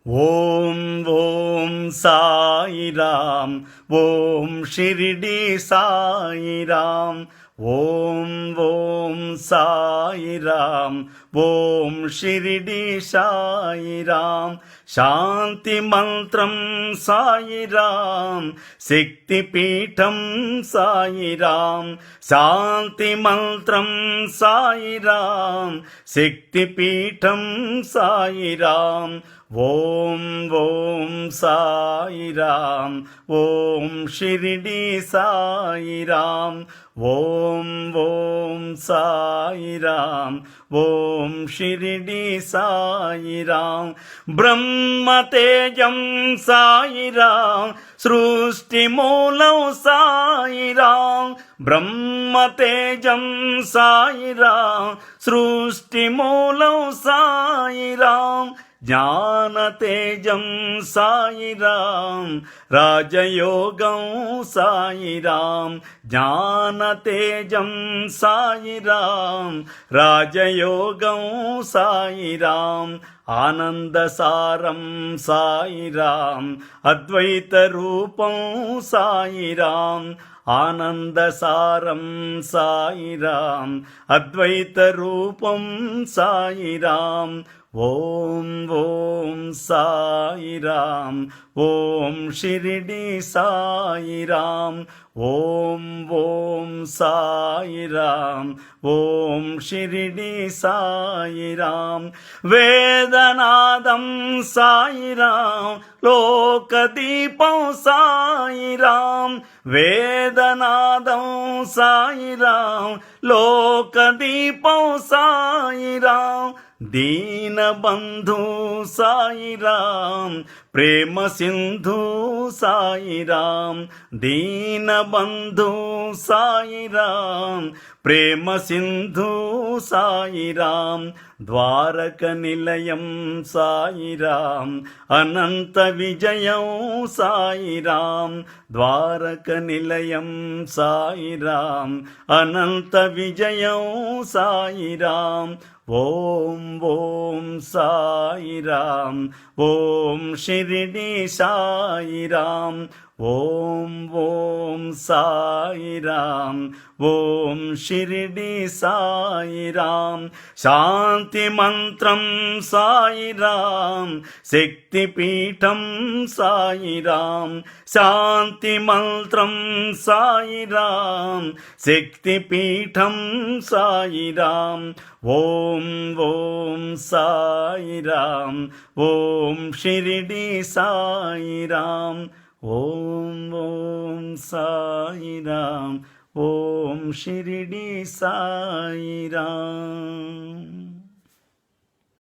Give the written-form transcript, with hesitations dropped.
ఓం ఓం సాయిరాం, ఓం షిరిడి సాయిరాం. ఓం ఓం సాయిరాం, ఓం షిరిడి సాయిరాం. శాంతి మంత్రం సాయిరాం, శక్తిపీఠం సాయిరాం. శాంతి మంత్రం సాయిరాం, శక్తిపీఠం సాయిరాం. ఓం ఓం సాయిరాం, ఓం షిరిడి సాయిరాం. ఓం ఓం సాయిరాం, ఓం షిరిడి సాయిరాం. బ్రహ్మతేజం సాయిరాం, సృష్టి మూలం సాయిరాం. బ్రహ్మతేజం సాయిరాం, సృష్టి మూలం సాయిరాం. జ్ఞానతేజం సాయిరాం, రాజయోగం సాయిరాం. జ్ఞానతేజం సాయిరాం, రాజయోగం సాయిరాం. ఆనందసారం సాయిరాం, అద్వైత రూపం సాయిరాం. ఆనందసారం సాయిరాం, అద్వైత రూపం సాయిరాం. ఓం ఓం సాయిరాం, ఓం షిరిడి సాయిరాం. ఓం ఓం సాయిరాం, ఓం షిరిడి సాయిరాం. వేదనాదం సాయిరాం, లోకదీపం సాయిరాం. వేదనాదం సాయిరాం, లోకదీపం సాయిరాం. దీనబంధు సాయిరాం, ప్రేమ సింధు సాయిరాం. దీనబంధు సాయిరాం, ప్రేమ సింధు సాయిరాం. ద్వారక నిలయం సాయిరాం, అనంత విజయం సాయిరాం. ద్వారక నిలయం సాయిరాం, అనంత విజయం సాయిరాం. ఓం ఓం సాయిరాం, ఓం షిరిడి సాయిరాం. ఓం ఓం సాయిరాం, ఓం షిరిడి సాయిరాం. శాంతి మంత్రం సాయిరాం, శక్తిపీఠం సాయిరాం. శాంతి మంత్రం సాయిరాం, శక్తిపీఠం సాయిరాం. ఓం ఓం సాయిరాం, ఓం షిరిడి సాయిరాం. ఓం ఓం సాయిరాం, ఓం షిరిడి సాయిరాం.